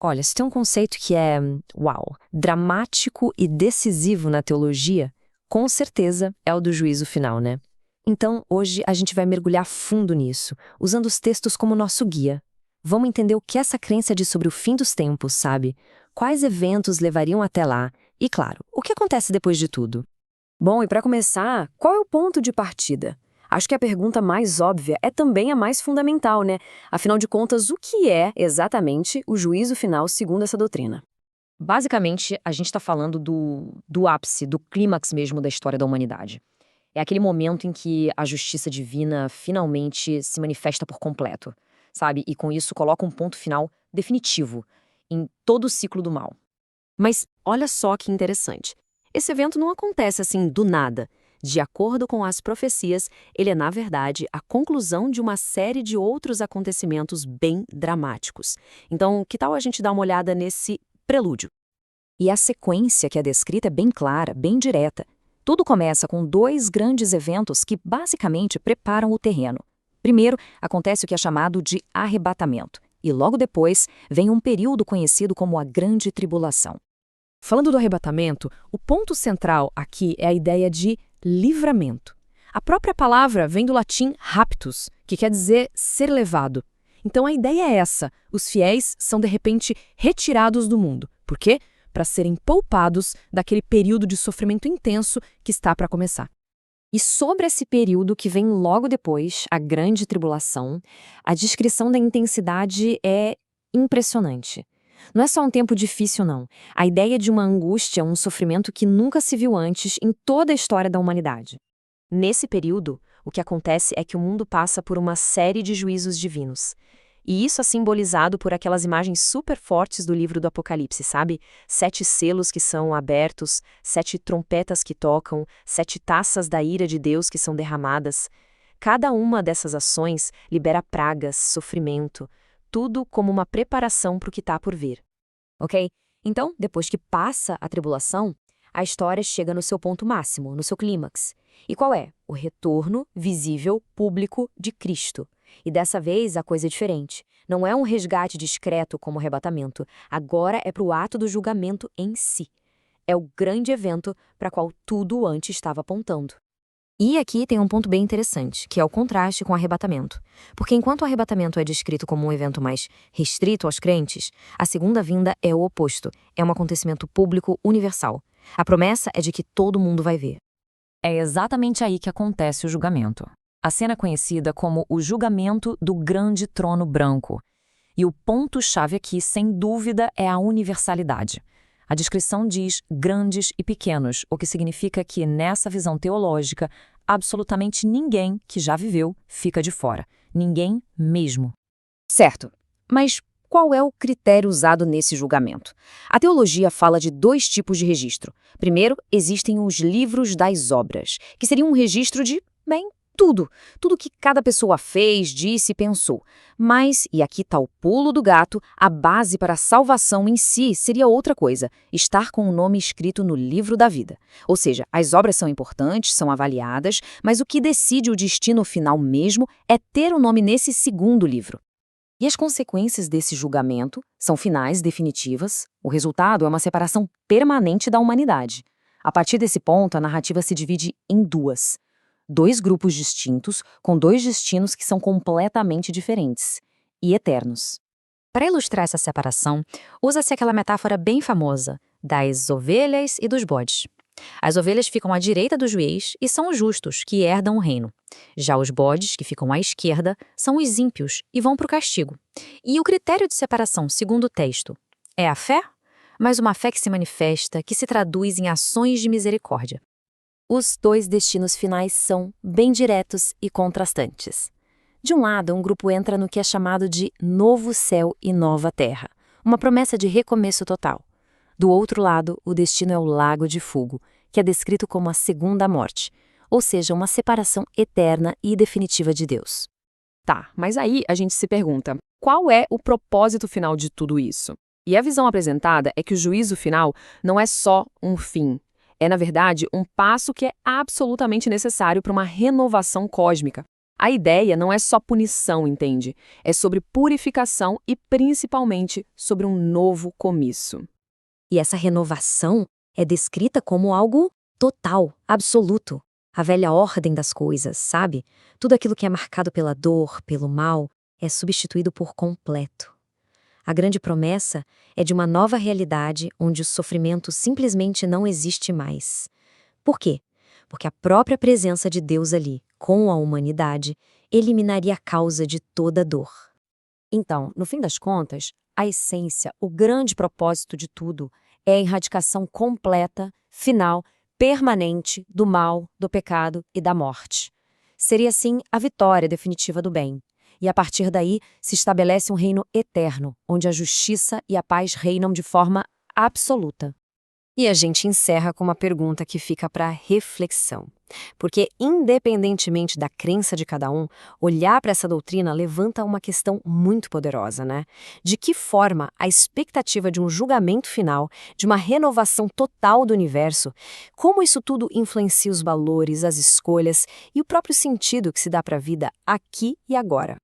Olha, se tem um conceito que é, uau, dramático e decisivo na teologia, com certeza é o do juízo final, né? Então, hoje a gente vai mergulhar fundo nisso, usando os textos como nosso guia. Vamos entender o que essa crença diz sobre o fim dos tempos, sabe? Quais eventos levariam até lá? E, claro, o que acontece depois de tudo? Bom, e para começar, qual é o ponto de partida? Acho que a pergunta mais óbvia é também a mais fundamental, né? Afinal de contas, o que é exatamente o juízo final segundo essa doutrina? Basicamente, a gente está falando do ápice, do clímax mesmo da história da humanidade. É aquele momento em que a justiça divina finalmente se manifesta por completo, sabe? E com isso coloca um ponto final definitivo em todo o ciclo do mal. Mas olha só que interessante. Esse evento não acontece assim do nada. De acordo com as profecias, ele é, na verdade, a conclusão de uma série de outros acontecimentos bem dramáticos. Então, que tal a gente dar uma olhada nesse prelúdio? E a sequência que é descrita é bem clara, bem direta. Tudo começa com dois grandes eventos que basicamente preparam o terreno. Primeiro, acontece o que é chamado de arrebatamento, e logo depois vem um período conhecido como a Grande Tribulação. Falando do arrebatamento, o ponto central aqui é a ideia de livramento. A própria palavra vem do latim raptus, que quer dizer ser levado. Então a ideia é essa: os fiéis são de repente retirados do mundo. Por quê? Para serem poupados daquele período de sofrimento intenso que está para começar. E sobre esse período que vem logo depois, a Grande Tribulação, a descrição da intensidade é impressionante. Não é só um tempo difícil, não. A ideia de uma angústia, um sofrimento que nunca se viu antes em toda a história da humanidade. Nesse período, o que acontece é que o mundo passa por uma série de juízos divinos. E isso é simbolizado por aquelas imagens super fortes do livro do Apocalipse, sabe? 7 selos que são abertos, 7 trompetas que tocam, 7 taças da ira de Deus que são derramadas. Cada uma dessas ações libera pragas, sofrimento, tudo como uma preparação para o que está por vir. Ok? Então, depois que passa a tribulação, a história chega no seu ponto máximo, no seu clímax. E qual é? O retorno visível, público de Cristo. E dessa vez a coisa é diferente. Não é um resgate discreto como o arrebatamento. Agora é para o ato do julgamento em si. É o grande evento para qual tudo antes estava apontando. E aqui tem um ponto bem interessante, que é o contraste com o arrebatamento. Porque enquanto o arrebatamento é descrito como um evento mais restrito aos crentes, a segunda vinda é o oposto. É um acontecimento público universal. A promessa é de que todo mundo vai ver. É exatamente aí que acontece o julgamento. A cena é conhecida como o julgamento do grande trono branco. E o ponto-chave aqui, sem dúvida, é a universalidade. A descrição diz grandes e pequenos, o que significa que, nessa visão teológica, absolutamente ninguém que já viveu fica de fora. Ninguém mesmo. Certo, mas qual é o critério usado nesse julgamento? A teologia fala de 2 tipos de registro. Primeiro, existem os livros das obras, que seriam um registro de, tudo que cada pessoa fez, disse e pensou. Mas, e aqui está o pulo do gato, a base para a salvação em si seria outra coisa, estar com o nome escrito no livro da vida. Ou seja, as obras são importantes, são avaliadas, mas o que decide o destino final mesmo é ter o nome nesse segundo livro. E as consequências desse julgamento são finais, definitivas. O resultado é uma separação permanente da humanidade. A partir desse ponto, a narrativa se divide em 2 grupos distintos, com 2 destinos que são completamente diferentes e eternos. Para ilustrar essa separação, usa-se aquela metáfora bem famosa das ovelhas e dos bodes. As ovelhas ficam à direita do juiz e são os justos, que herdam o reino. Já os bodes, que ficam à esquerda, são os ímpios e vão para o castigo. E o critério de separação, segundo o texto, é a fé, mas uma fé que se manifesta, que se traduz em ações de misericórdia. Os 2 destinos finais são bem diretos e contrastantes. De um lado, um grupo entra no que é chamado de novo céu e nova terra, uma promessa de recomeço total. Do outro lado, o destino é o lago de fogo, que é descrito como a segunda morte, ou seja, uma separação eterna e definitiva de Deus. Tá, mas aí a gente se pergunta, qual é o propósito final de tudo isso? E a visão apresentada é que o juízo final não é só um fim. É, na verdade, um passo que é absolutamente necessário para uma renovação cósmica. A ideia não é só punição, entende? É sobre purificação e, principalmente, sobre um novo começo. E essa renovação é descrita como algo total, absoluto. A velha ordem das coisas, sabe? Tudo aquilo que é marcado pela dor, pelo mal, é substituído por completo. A grande promessa é de uma nova realidade onde o sofrimento simplesmente não existe mais. Por quê? Porque a própria presença de Deus ali, com a humanidade, eliminaria a causa de toda dor. Então, no fim das contas, a essência, o grande propósito de tudo é a erradicação completa, final, permanente do mal, do pecado e da morte. Seria, assim, a vitória definitiva do bem. E a partir daí se estabelece um reino eterno, onde a justiça e a paz reinam de forma absoluta. E a gente encerra com uma pergunta que fica para reflexão. Porque, independentemente da crença de cada um, olhar para essa doutrina levanta uma questão muito poderosa, né? De que forma a expectativa de um julgamento final, de uma renovação total do universo, como isso tudo influencia os valores, as escolhas e o próprio sentido que se dá para a vida aqui e agora?